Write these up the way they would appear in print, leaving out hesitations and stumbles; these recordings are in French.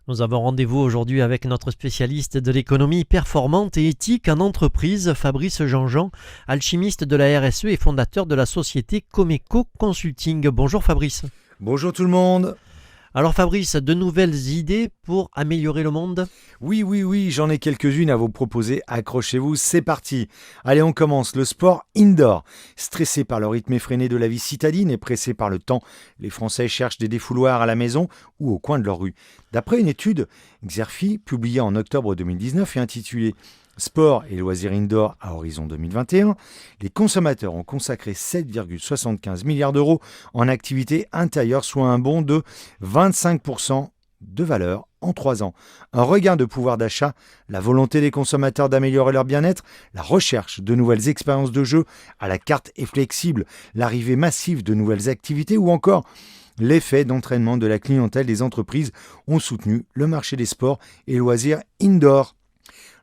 Nous avons rendez-vous aujourd'hui avec notre spécialiste de l'économie performante et éthique en entreprise, Fabrice Jean-Jean, alchimiste de la RSE et fondateur de la société Comeco Consulting. Bonjour Fabrice. Bonjour tout le monde. Alors Fabrice, de nouvelles idées pour améliorer le monde ? Oui, j'en ai quelques-unes à vous proposer. Accrochez-vous, c'est parti. Allez, on commence. Le sport indoor. Stressés par le rythme effréné de la vie citadine et pressés par le temps, les Français cherchent des défouloirs à la maison ou au coin de leur rue. D'après une étude, Xerfi, publiée en octobre 2019 et intitulée Sport et loisirs indoor à horizon 2021, les consommateurs ont consacré 7,75 milliards d'euros en activité intérieure, soit un bond de 25% de valeur en 3 ans. Un regain de pouvoir d'achat, la volonté des consommateurs d'améliorer leur bien-être, la recherche de nouvelles expériences de jeu à la carte et flexible, l'arrivée massive de nouvelles activités ou encore l'effet d'entraînement de la clientèle des entreprises ont soutenu le marché des sports et loisirs indoor.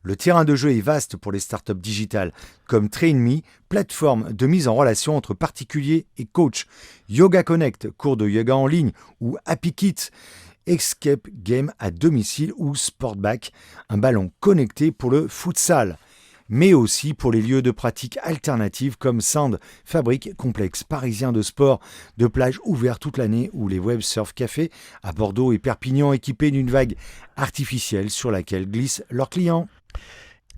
Le terrain de jeu est vaste pour les startups digitales, comme TrainMe, plateforme de mise en relation entre particuliers et coachs, Yoga Connect, cours de yoga en ligne, ou Happy Kit, escape game à domicile, ou Sportback, un ballon connecté pour le futsal, mais aussi pour les lieux de pratique alternatives comme Sand, fabrique complexe parisien de sport, de plage ouverte toute l'année, ou les Web Surf Café à Bordeaux et Perpignan équipés d'une vague artificielle sur laquelle glissent leurs clients.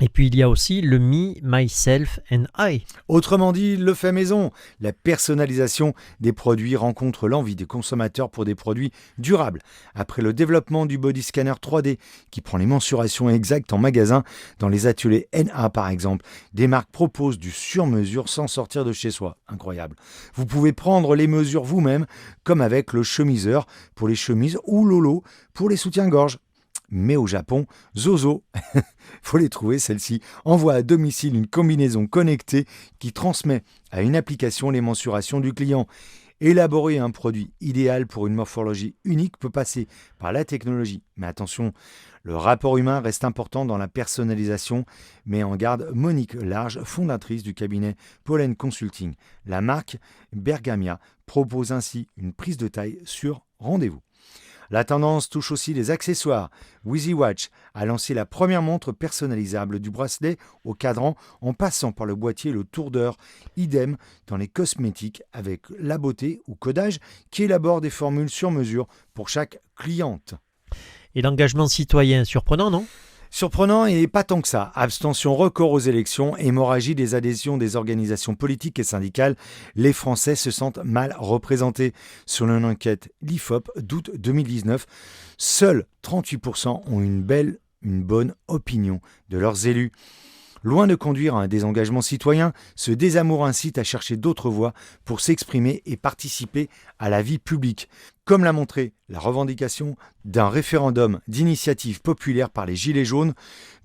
Et puis il y a aussi le Me, Myself and I. Autrement dit, le fait maison. La personnalisation des produits rencontre l'envie des consommateurs pour des produits durables. Après le développement du body scanner 3D qui prend les mensurations exactes en magasin, dans les ateliers NA par exemple, des marques proposent du sur-mesure sans sortir de chez soi. Incroyable. Vous pouvez prendre les mesures vous-même, comme avec le chemiseur pour les chemises ou Lolo pour les soutiens-gorge. Mais au Japon, Zozo, faut les trouver celles-ci, envoie à domicile une combinaison connectée qui transmet à une application les mensurations du client. Élaborer un produit idéal pour une morphologie unique peut passer par la technologie. Mais attention, le rapport humain reste important dans la personnalisation, met en garde Monique Large, fondatrice du cabinet Pollen Consulting. La marque Bergamia propose ainsi une prise de taille sur rendez-vous. La tendance touche aussi les accessoires. WiziWatch a lancé la première montre personnalisable du bracelet au cadran en passant par le boîtier et le tour d'heure. Idem dans les cosmétiques avec La Beauté ou Codage qui élabore des formules sur mesure pour chaque cliente. Et l'engagement citoyen, surprenant, non ? Surprenant et pas tant que ça. Abstention record aux élections, hémorragie des adhésions des organisations politiques et syndicales. Les Français se sentent mal représentés. Selon une enquête l'IFOP d'août 2019, seuls 38% ont une bonne opinion de leurs élus. Loin de conduire à un désengagement citoyen, ce désamour incite à chercher d'autres voies pour s'exprimer et participer à la vie publique. Comme l'a montré la revendication d'un référendum d'initiative populaire par les Gilets jaunes,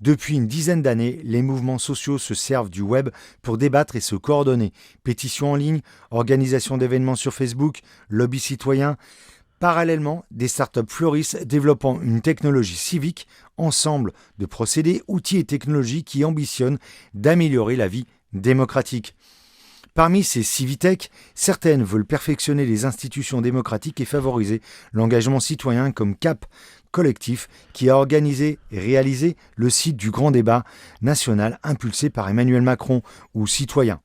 depuis une dizaine d'années, les mouvements sociaux se servent du web pour débattre et se coordonner. Pétitions en ligne, organisation d'événements sur Facebook, lobby citoyen. Parallèlement, des startups fleurissent développant une technologie civique, ensemble de procédés, outils et technologies qui ambitionnent d'améliorer la vie démocratique. Parmi ces civitech, certaines veulent perfectionner les institutions démocratiques et favoriser l'engagement citoyen comme CAP Collectif qui a organisé et réalisé le site du Grand Débat national impulsé par Emmanuel Macron ou Citoyens.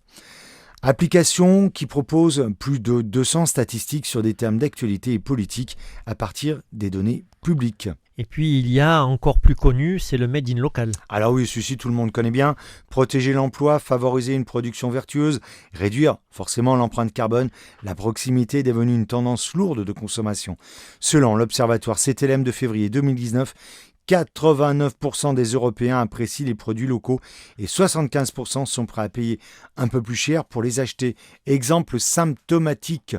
Application qui propose plus de 200 statistiques sur des thèmes d'actualité et politique à partir des données publiques. Et puis il y a encore plus connu, c'est le Made in Local. Alors oui, celui-ci tout le monde connaît bien. Protéger l'emploi, favoriser une production vertueuse, réduire forcément l'empreinte carbone, la proximité est devenue une tendance lourde de consommation. Selon l'Observatoire CTLM de février 2019, 89% des Européens apprécient les produits locaux et 75% sont prêts à payer un peu plus cher pour les acheter. Exemple symptomatique,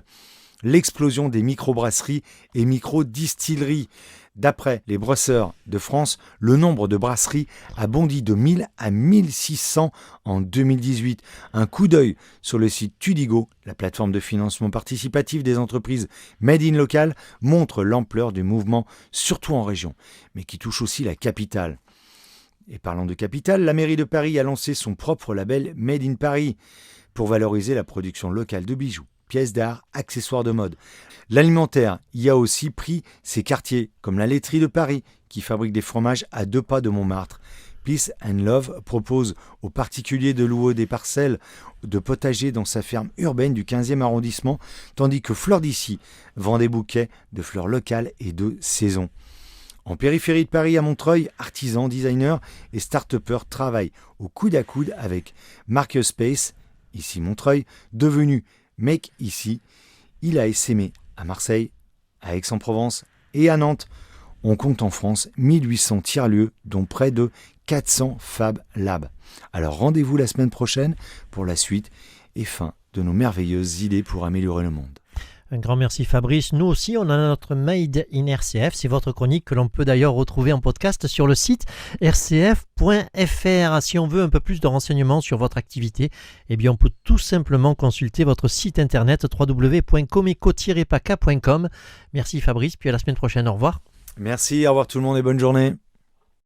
l'explosion des microbrasseries et microdistilleries. D'après les brasseurs de France, le nombre de brasseries a bondi de 1000 à 1600 en 2018. Un coup d'œil sur le site Tudigo, la plateforme de financement participatif des entreprises Made in Local, montre l'ampleur du mouvement, surtout en région, mais qui touche aussi la capitale. Et parlant de capitale, la mairie de Paris a lancé son propre label Made in Paris pour valoriser la production locale de bijoux. pièces d'art, accessoires de mode. L'alimentaire y a aussi pris ses quartiers, comme la laiterie de Paris, qui fabrique des fromages à 2 pas de Montmartre. Peace and Love propose aux particuliers de louer des parcelles de potager dans sa ferme urbaine du 15e arrondissement, tandis que Fleurs d'ici vend des bouquets de fleurs locales et de saison. En périphérie de Paris, à Montreuil, artisans, designers et start-upers travaillent au coude à coude avec Makerspace, ici Montreuil, devenu Make Ici. Il a essaimé à Marseille, à Aix-en-Provence et à Nantes. On compte en France 1800 tiers-lieux, dont près de 400 Fab Labs. Alors rendez-vous la semaine prochaine pour la suite et fin de nos merveilleuses idées pour améliorer le monde. Un grand merci Fabrice. Nous aussi, on a notre Made in RCF. C'est votre chronique que l'on peut d'ailleurs retrouver en podcast sur le site rcf.fr. Si on veut un peu plus de renseignements sur votre activité, eh bien on peut tout simplement consulter votre site internet www.comeco-paca.com. Merci Fabrice, puis à la semaine prochaine. Au revoir. Merci, au revoir tout le monde et bonne journée.